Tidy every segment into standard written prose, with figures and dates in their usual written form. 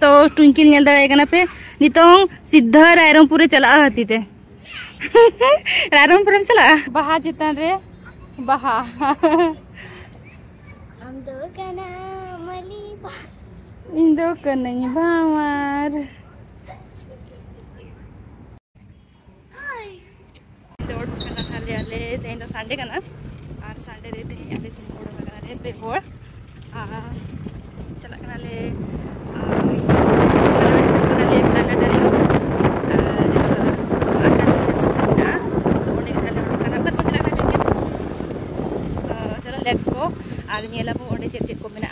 तो ट्विंकिल नेल दाड़े कना पे नितों सीधा रायरंगपुर चला हती ते रायरंगपुर चला बहा चितान रे बहा इंदो कनाई भामार दौड़ कना थाले आले तेन तो संडे कना और संडे रे तेन आले सिंगोड़ कना रे पे होड़ चला कना ले लेट्स गो और नेला बो ओडे चेक चेक को मेना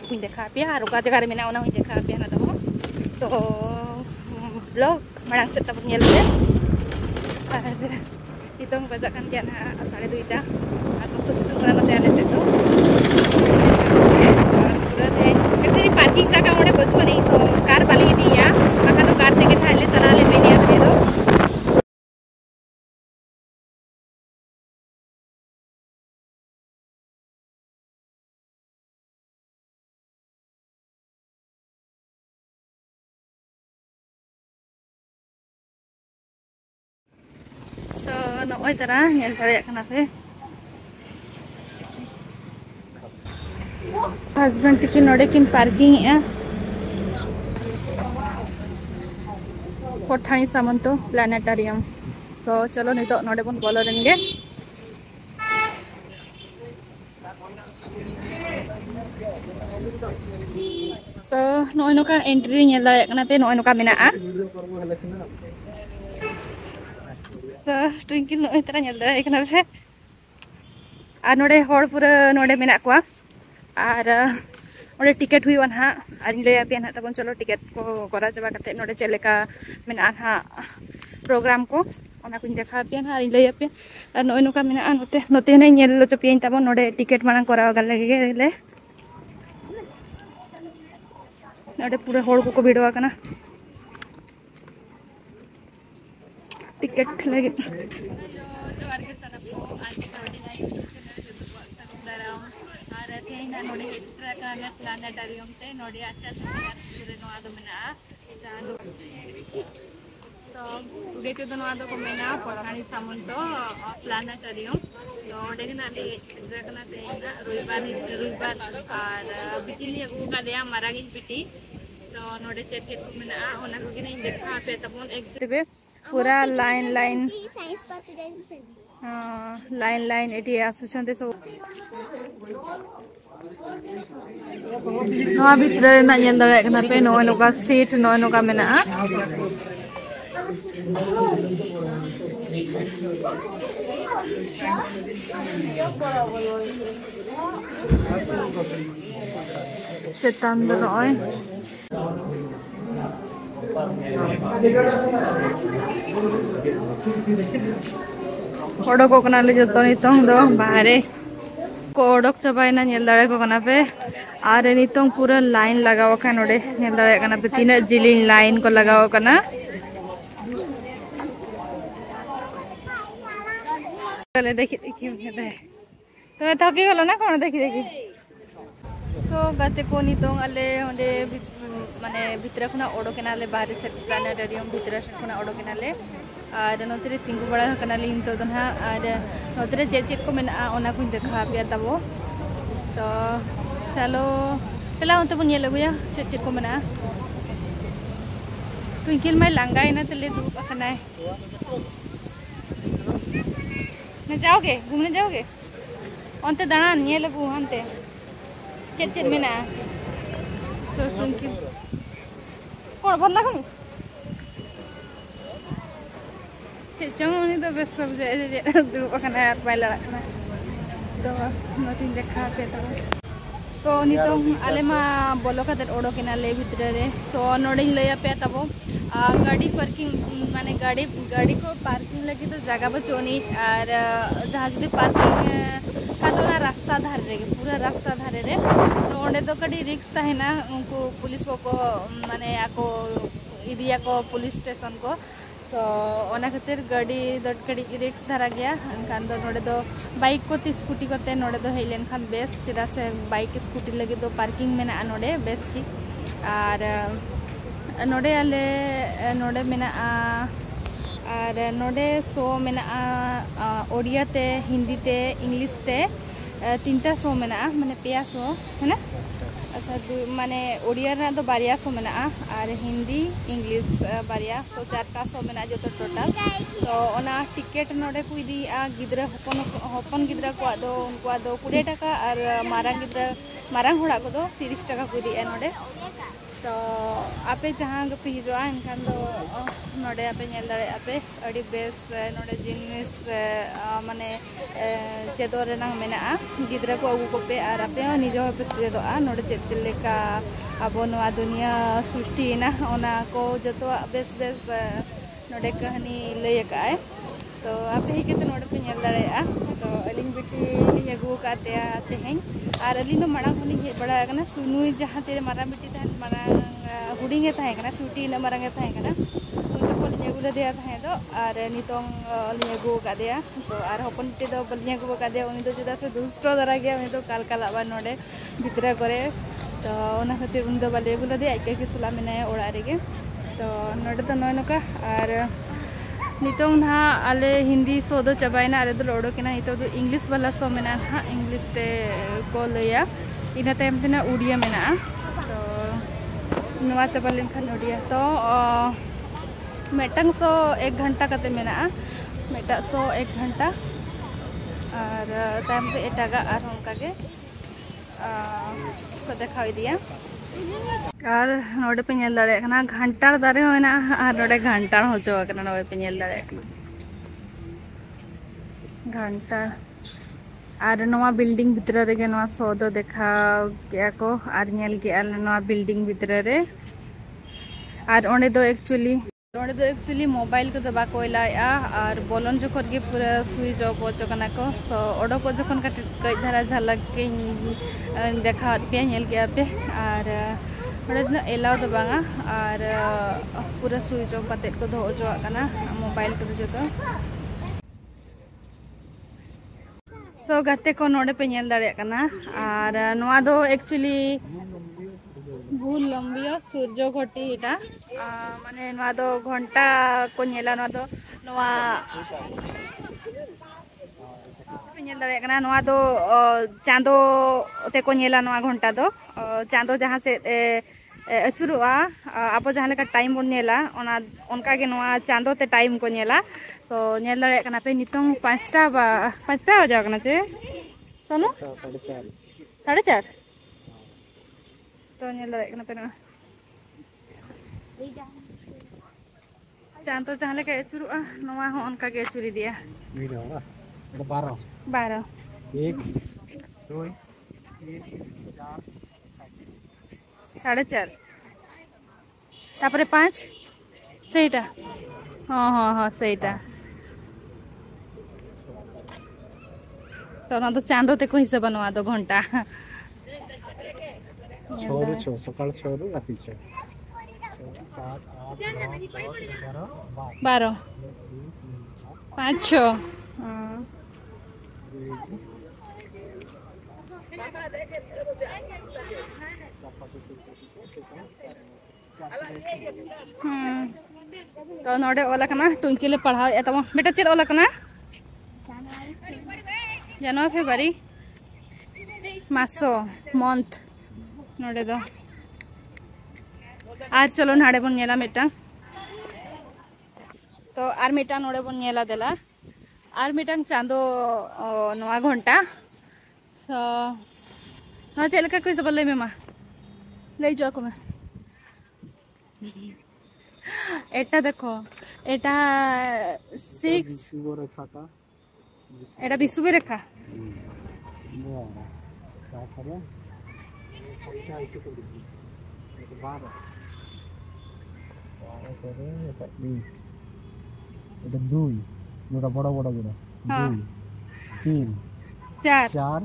कुछ देखा पे और ओका जगह रे मेना ओना हुई देखा पे ना तो ब्लॉग मांग से तब नेल पे और इतों बजाkan dia na 2:30 asal tu situ kena nanti ada situ actually parking jaga मोड़े बच्चों नहीं सो कार वाली थी या अगर तो कार देखे था ले चला ले मैंने आप दे दो so nooi tara yang tara kenapa husband tikin node kin parking ya कोठानी सामंतो प्लानेटरियम सो चलो नितो नोडे बन बोलो रेंगे सो नोय नोका एंट्री नेल दाड़े कना पे नोय नोका मेना आ सो ट्विंकिल नोय तरा नेल दाड़े कना पे आ नोडे होड़ पूरा नोडे मेना कोआ और ओडे टिकट हुई वन हा आज ले पे ना तबन चलो टिकट को करा जबा कते नोडे चलेका मेना हा प्रोग्राम को ओना कुन देखा पे ना ले पे और नोय नोका मेना नोते नोते ने नेल लो चपियन तबन नोडे टिकट मांग करा गले ले नोडे पूरा होड़ को भिड़वा कना टिकट लगे जवार के सना को आज नोडे गई नोडे हेस्ट्रा का प्लानेटरियम ते नोडे अच्छा सुरे नो आदो मेना चालू तो उडेते तो नो आदो को मेना पठानी सामंतो प्लानेटरियम तो ओडे ना ले हेस्ट्रा कना ते ना रविवार और बिटिली अगु का देया मारागिन बिटी तो नोडे चेक के मेना ओना को कि नहीं देखा पे तबन एक तेबे पूरा लाइन साइंस पार्क जाई लाइन एटी आसुछन्ते सब नवा भीतर ना नेल दाड़े कना पे नोय नोका सीट नोय नोका मेना चेतान दो नोय ओडको कना ले जतो नितों दो बाहरे कोडक चबाइना नेल दाड़े को कना पे और नितों पूरा लाइन लगाओ का नोडे नेल दाड़े कना पे तीन जिलिन लाइन को लगाओ कना चले देखि मेदे तो थकी गलो ना कोन देखि तो गाते को नितों आले ओंडे माने भितर खुना ओडोकेना ले बाहर से प्लानेटरियम भितर से खुना ओडोकेना ले और नोतरे तिंगु बड़ा कना लिन तो दना और नोतरे चेक को मेना ओना कुन देखा पे तबो तो चलो चला उन तबन ये लगुया चेक को मेना ट्विंकिल में लंगाई ना चले दूर कना है ना जाओगे घूमने जाओगे ओंते दाना ये लगु हनते चेक मेना सो ट्विंकिल कोन भल लागनी चेचोनी तो बेस सब जे दुरुक कना यार पाइला कना तो नतिन देखा पे तो नितो आले मा बोलो का ओडो केना ले भितर रे सो नोडे लया पे तबो गाड़ी पार्किंग माने गाड़ी को पार्किंग लगी तो जगह बचोनी और जहाँ जो पार्किंग का तो ना रास्ता धारे रे पूरा रास्ता धारे रे तो ओंडे तो कड़ी रिक्स है ना उनको पुलिस को माने आको इदिया को पुलिस स्टेशन को सो ओना खातिर गाड़ी दट कड़ी रिक्स धरा गया खान दो नोडे दो बाइक को स्कूटी करते नोडे दो हेलेन खान बेस्ट चेदा से बाइक स्कूटी लगे दो पार्किंग में ना नोडे बेस्ट ठीक और नोडे आले नोडे मेना और नोडे शो मेना ओडिया ते हिंदी ते इंग्लिश ते 3टा शो मेना माने पेया शो है ना। अच्छा माने ओडिया रे दो बारिया शो मेना और हिंदी इंग्लिश बारिया शो 4टा शो मेना जो टोटल। तो ओना टिकेट नोडे को इदी गिद्रा हपन गिद्रा को उनको 20 टाका और मारांग गिद्रा मारांग होड़ा को 30 टाका को इदी नोडे। तो आपे जहाँ पे हिजुआ इनखान दो नोडे आपे नेल दाड़े आपे अड़ी बेस नोडे जिनिस माने चेदो रेनांग मेना गिद्रा को अगु को पे और आपे निजो पे चेदोआ नोडे चेलेका अब नवा दुनिया सृष्टि ना ओना को जतो बेस बेस नोडे कहानी लय काए। तो आपे ही केते नोडे पे नेल दाड़े तो अलिंग बिटी लिंग अगु काते तेहें और अलिंग दो माड़ा होली हे बड़ा कना सुनुई जहाँ तेरे मारा बिटी तहन मारा हुडिंगे तहे कना सुटी न मारांगे तहे कना उन जखन अगुले देया तहे दो और नितों लिंग अगु कादेया। तो और हपन बिटी दो बलिंग अगु कादेया उनी दो जुदा से दुष्ट दरा गया उनी दो काल काल आबा नोडे भितरा करे। तो ओना खातिर उन दो बाले अगुले दे आइके के सला मेनाया ओड़ा रेगे। तो नोडे तो नय नका और नितों ना आले हिंदी शो दो चाबाइना आले दो ओडोकेना नितों दो इंग्लिश वाला शो मेना ना इंग्लिश ते को लया इना टाइम तेना उड़िया मेना। तो नवा चाबा लेनखान उड़िया तो मेटंग शो 1 घंटा कते मेना मेटा शो 1 घंटा और टाइम पे एटागा और उनका के को देखाव दिया। और नोडे पे नेल दाड़े कना घंटार दारे होना और नोडे घंटार हो जो कना नोडे पे नेल दाड़े कना घंटा और नवा बिल्डिंग भितर रे नवा शो दो देखा गया को और नेल गया नवा बिल्डिंग भितर रे और ओंडे दो एक्चुअली मोबाइल को दबा कोइला और बोलन जखन के पूरा स्विच ऑफ हो चकना को। तो ओडो को जखन का कई धारा झलक के देखा पे नेल गया पे और ओडे एलाव दो बांगा और पूरा स्विच ऑफ कते को दो जो कना मोबाइल को जो तो सो गाते को नोडे पे नेल दाड़े कना और नवा दो एक्चुअली भूल लंबिया सूर्य घटी इटा माने नवा दो घंटा को नेला नवा दो नवा पे नेल दाड़े कना नवा दो चांदो ते को नेला नवा घंटा दो चांदो जहाँ से अचुरुआ अब जहाँ लेका टाइम बन नेला ओना उनका के नवा चांदो ते टाइम को नेला। तो नेल दाड़े कना पे नितों 5टा बजा कना चे सोनो 4:30 तो नेल दाड़े कना पे चांदो जहाँ लेका अचुरुआ नवा हो उनका के अचुरी दिया 12 1 2 3 4 4:30 तापरे 5 सेटा हाँ हाँ हाँ सेटा तो ना तो चांदो ते को हिसाब बनवा दो घंटा 6 सकाळ 6 रु राती 6 12 5 6 हाँ तो नोडे ओला कना टुंकी ले पढ़ाओ ए तमा बेटा चेद ओला कना जनवरी फेब्रुआरी मासो मंथ नोडे दो आज चलो नाड़े बन नेला मेटा तो आर मेटा नोडे बन नेला देला आर मेटा चांदो नवा घंटा तो ना चल का कोई सब ले मेमा ले जाओ को मैं एटा देखो एटा 6 एटा विश्व रेखा बड़ा बड़ा बड़ा 2 3 4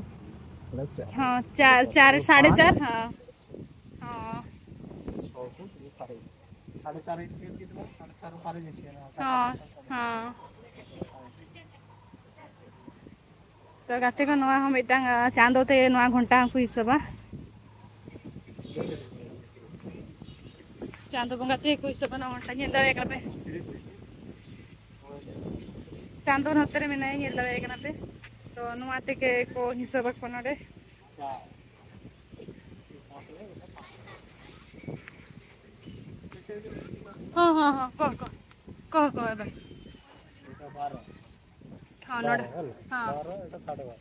हाँ 4 4:30 हाँ हाँ 4:30 हाँ हाँ तो गाते को नवा हम इटांग चांदो ते नवा घंटा को हिसाबा चांदो बंगा ते कोई सबना ओंटा नेल दाड़े कना पे चांदो नतरे में नहीं नेल दाड़े कना पे तो नुआ ते के को हिसाब को नडे हां हां हां को एबे এটা 12 हां नडे हां 12 এটা 12.5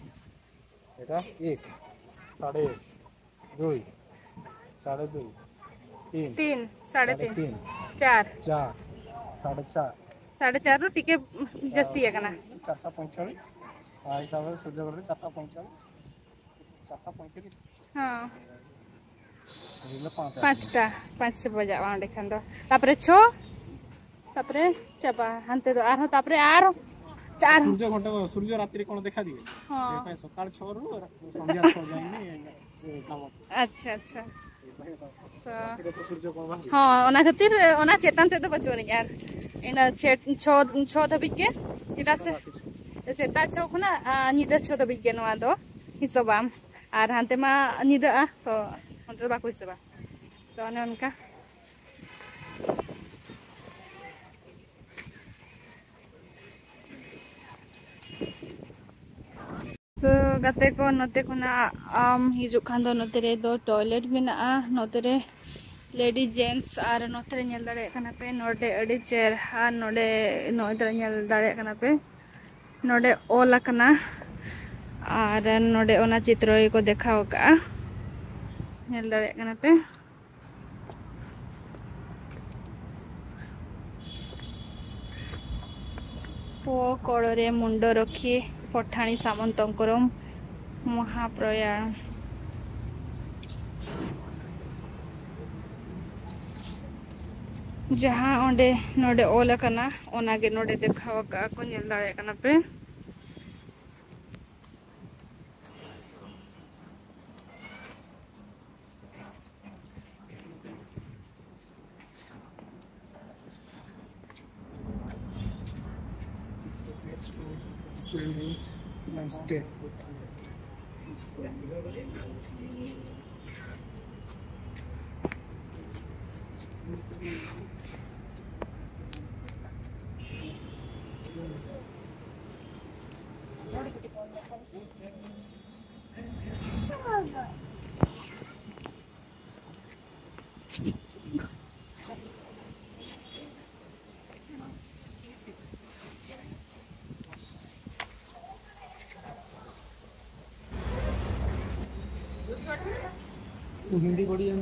এটা 1 1.5 2 2.5 3 3 3.5 4 4.5 रो टिके जस्ती है कना 4:45 आ हिसाब से सूर्य कर 4:45 4:35 हां એટલે 5 बजा वांडे खंद तापरे 6 तापरे चबा हंते तो आरो तापरे आरो 4 सूर्य घंटा सूर्य रात्रि कोन देखा दिए हां ए सकाळ 6 रु संध्या 6 जाइने से काम अच्छा अच्छा सूर्य कोन हां ओना खातिर ओना चेतन से तो बचो नहीं यार एना 6 धबी के इटा से सेता 6 खुना निदा 6 धबी के नवा दो हिसाबाम आर हांते मा निदा सो अंतर बा कोई सबा तो अने उनका सो गाते को नते खुना हिजु खान दो नते रे दो टॉयलेट मेना नते रे लेडी जेंट्स आर नते रे नेल दाड़े कना पे नोडे अडी चेयर हा नोडे नोदे नेल दाड़े कना पे नोडे ओल कना आर नोडे ओना चित्र को देखाओ का नेल दाड़े कना पे पो कोड़े मुंडो रखी पठाणी सामंतर महाप्रयाण जहाँ ओंडे नोडे ओल कना ओनागे नोडे देखाव का को नेल दाड़े कना पे Stay. हिंदी बड़ी है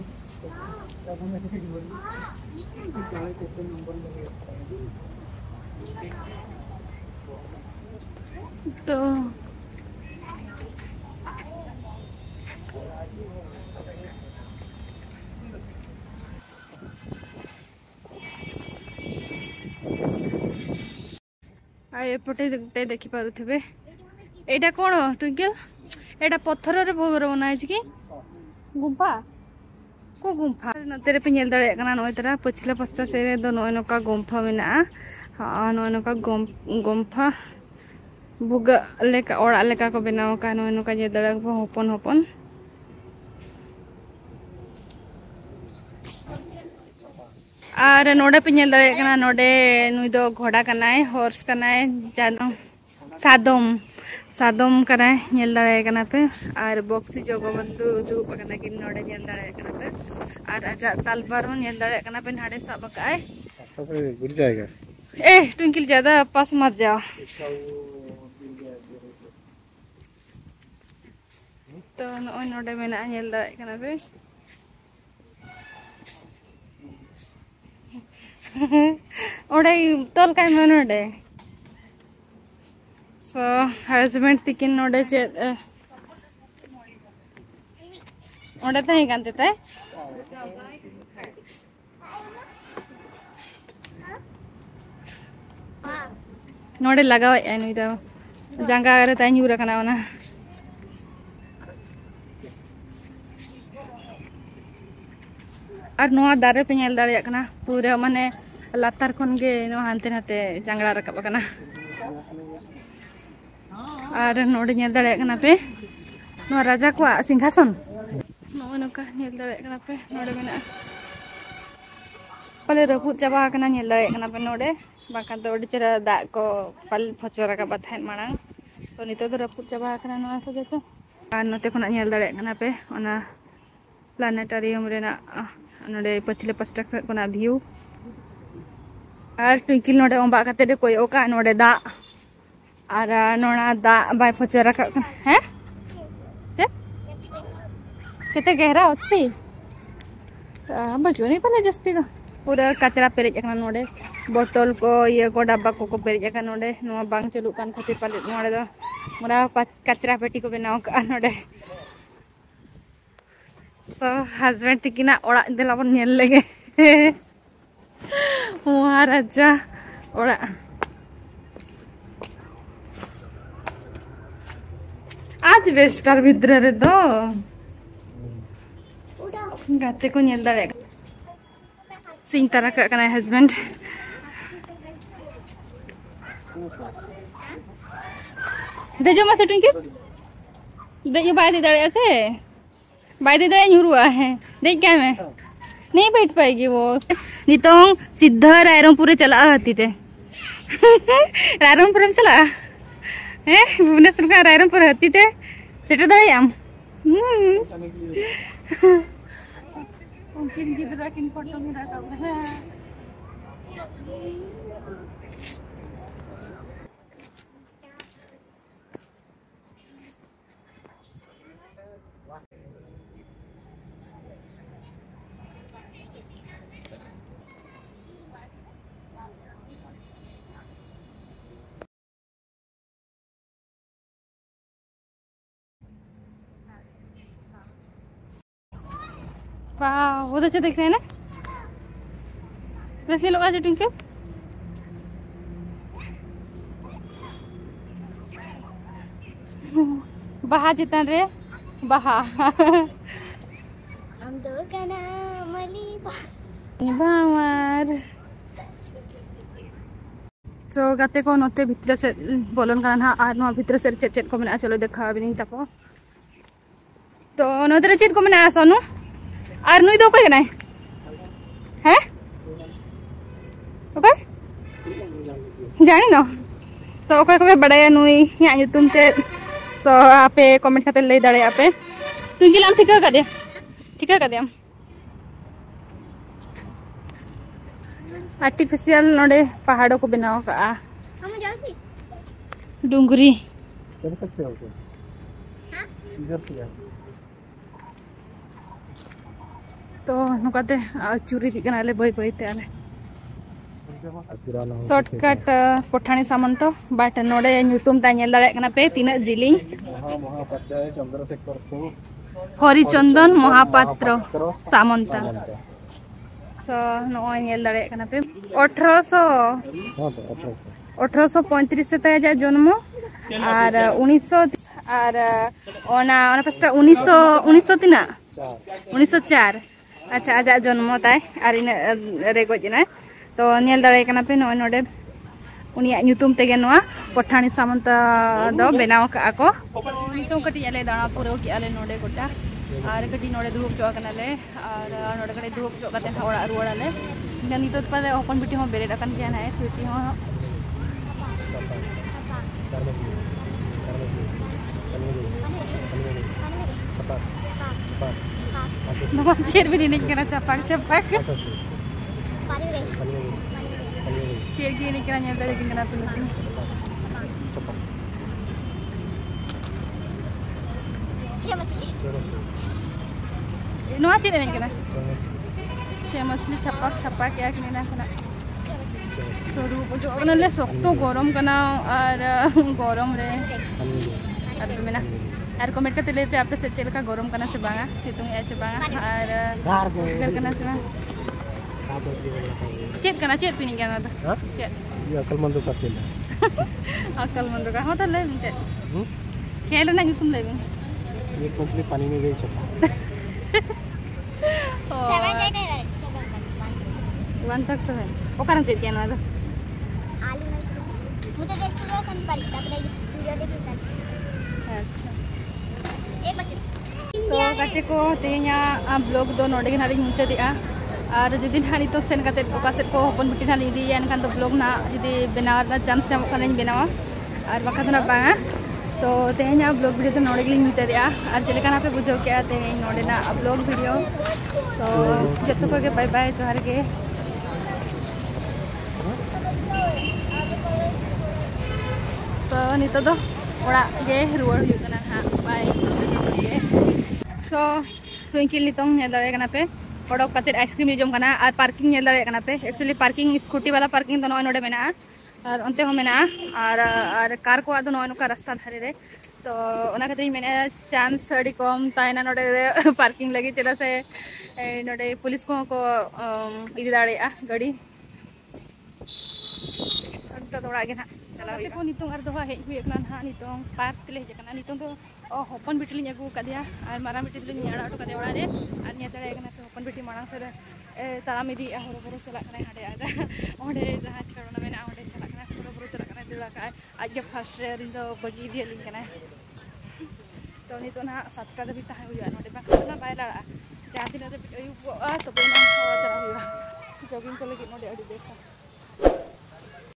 तो एपटे देखी पारुथिबे एटा कोन ट्विंकल एटा पत्थर रे भोगर बनाय कि गुंफा को गुंफा नतेरे पे नेल दाड़े कना नय तरा पछले पस्ता से दो नय नका गुंफा मेना हां नय नका गुंफा बुगा लेका ओड़ा लेका को बनाव का नय नका जे दाड़ा को होपन होपन आर नोडे पे नेल दाड़े कना नोडे नुई दो घोड़ा कनाय हॉर्स कनाय जानो सादम कनाय नेल दाड़े कना पे आर बॉक्सी जगबंधु दुब कना कि नोडे नेल दाड़े कना पे आर आजा तलवार हो नेल दाड़े कना पे नाडे सब काय गिर जाएगा ए ट्विंकल ज्यादा पास मत जाओ तो नोय नोडे मेना नेल दाड़े कना पे ओडे तोल काय मनोडे सो हस्बैंड तिकिन नोडे चे ओडे तई कांते तय नोडे लगाव एनु द जंगा रे तई न्यूरा कना ओना और नोआ दारे पे नेल दाड़े कना पूरा माने लातार खन गे नो हानते नाते जांगड़ा रकब कना और नोडे नेल दाड़े कना पे नो राजा को सिंहासन नो नका नेल दाड़े कना पे नोडे मेना पले रपुद चाबा कना नेल दाड़े कना पे नोडे बाखान तो ओडी चेरा दा को पल फचरा का बथाइन मांग तो नितो तो रपुद चाबा कना नोआ को जतो आर नोते खना नेल दाड़े कना पे ओना प्लानेटोरियम रेना नोडे पछले पास्टा कोना व्यू आर ट्विंकल नोडे ओंबा काते दे कोय ओका नोडे दा आर नोना दा बाय फचरा का हैं चे केते गहरा अछि बचुनी पले जस्ती तो पूरा कचरा पेरेज एकना नोडे बोतल को ये को डब्बा को पेरेज एकना नोडे नोआ बांग चलु कान खातिर पले नोडे दो मोरा कचरा पेटी को बनाव का नोडे तो हस्बैंड तिकिना ओड़ा देला बन नेल लेगे महाराजा ओड़ा आज बेस्टर भितर रे दो गाते को नेल दाड़े सिंग तारा का कना हस्बैंड देजो मा सेटिंग के देजो बाय दे दाड़े আছে बाय दे दाड़े न्यूरुआ है देख क्या मैं नहीं बैठ पाएगी वो नितोंग सीधा रायरंगपुर चला हती ते रायरंगपुर चला हैं भुवनेश्वर का रायरंगपुर हती ते सेटा दायाम उनकिन गिदरा किन फोटो में रखा है वाह बहुत अच्छा दिख रहे हैं ना वैसे लोग आज ट्विंकल बहा जितन रे बहा हम दो कना मनी बामार तो गाते को नोते भितर से बोलन का ना आर नो भितर से चेट को मना चलो देखा बिनी तको तो नोते चेट को मना सोनु आर नुई दो कोई नहीं है ओके जानी ना तो ओके को बड़ाया नुई या तुम से तो आपे कमेंट करते ले दाड़े आपे ट्विंकल आम ठीक कर दे आर्टिफिशियल नोडे पहाड़ों को बनाओ का डुंगरी तो नुकाते चूरी दिकनाले बई बईते आले शॉर्टकट पठानी सामंत बाट नोडे नुतुम ता नेल दाड़े कना पे तीना जिलिंग हरिचंदन महापात्र सामंत सो नोय नेल दाड़े कना पे 1835 से तया जन्म और 1900 और ओना पास्टा 1900 तिना 1904 अच्छा आज जन्म ताय और इन रे गजना तो नेल दाड़े कना पे नोय नोडे उनिया नुतुम तेगे नोआ पठानी सामंत दो बनाव का को नितो कटी आले दाणा पुरो की आले नोडे गोटा और कटी नोडे दुरुप चो कनाले और नोडे कटी दुरुप चो कते ओड़ा रुवाड़ आले नितो पले ओपन बिटी हो बेरे दकन के ना स्वीटी हो नमन चेर भी नहीं करना चपाक चेर की नहीं करना नेल दाड़े किन करना तो नोआ चेर नहीं करना छे मछली छपाक या कि ना करना तो रूप जो नले सोक्तो गरम कना और गरम रे और मेना और कमेंट करते ले पे आपे से चेलका गरम कना से बांगा सितुंग या से बांगा और घर कना से चेक कना चेक पिनी क्या ना तो चेक ये अकलमंद का खेल है अकलमंद का हाँ तो ले चेक खेल ना तुम ले एक मछली पानी में गई चपा 1 तक 7 ओकरम चेक क्या ना तो आलू मुझे टेस्ट करो सन पर तब वीडियो देखिता अच्छा एक मछली तो कटे को तेहना ब्लॉग दो नोडे के नारी मुचा दिया और जुदी ना नितो सेन काते ओका सेट को हपन बिटी ना इदी एनखान तो ब्लॉग ना जुदी बनाव ना चांस जामो खाना बनावा और बाका तो ना बांगा तो तेहना ब्लॉग वीडियो तो नोड़े गिलिंग मुचादिया और चलेकाना पे बुझो क्या तेहे नोड़े ना ब्लॉग वीडियो सो जत्तो को के बाय बाय जोहार के सो नितो दो ओड़ा गे रुवाड़ हुयु कना हा बाय सो ट्विंकिल नितों नेल दाड़े कना पे ओडोक काते आइसक्रीम जम कना और पार्किंग नेल दाड़े कना पे एक्चुअली पार्किंग स्कूटी वाला पार्किंग तो नोय नोडे मेना और अंते हो मेना और कार को आदो नोय नुका रास्ता धारे रे तो ओना खातिर मेना चांस अड़ी कम तायना नोडे पार्किंग लगी चला से नोडे पुलिस को इदी दाड़े गाड़ी तो थोड़ा आगे ना चला को नितों और दोहा हेज हुई एकना ना नितों पार्क तले हेज कना नितों तो हपन बिटी लिंग अगु कदिया और मारा बिटी लिंग याड़ा अटो कदे ओड़ा रे और नेतड़े एकना तो हपन बिटी मांग से ताराम इदी हरो बरो चला कना हाडे आजा ओडे जहां खेलना मेना ओडे चला कना हरो बरो चला कना दिला का आज के फर्स्ट रे रिन दो बगी दिया लिंग कना तो नितों ना 7टा दबी ता हुआ ओडे बा खाना बाय लड़ा जहां दिन दे अयु तो बेना चला हुआ जॉगिंग को लगी ओडे अडी बेसा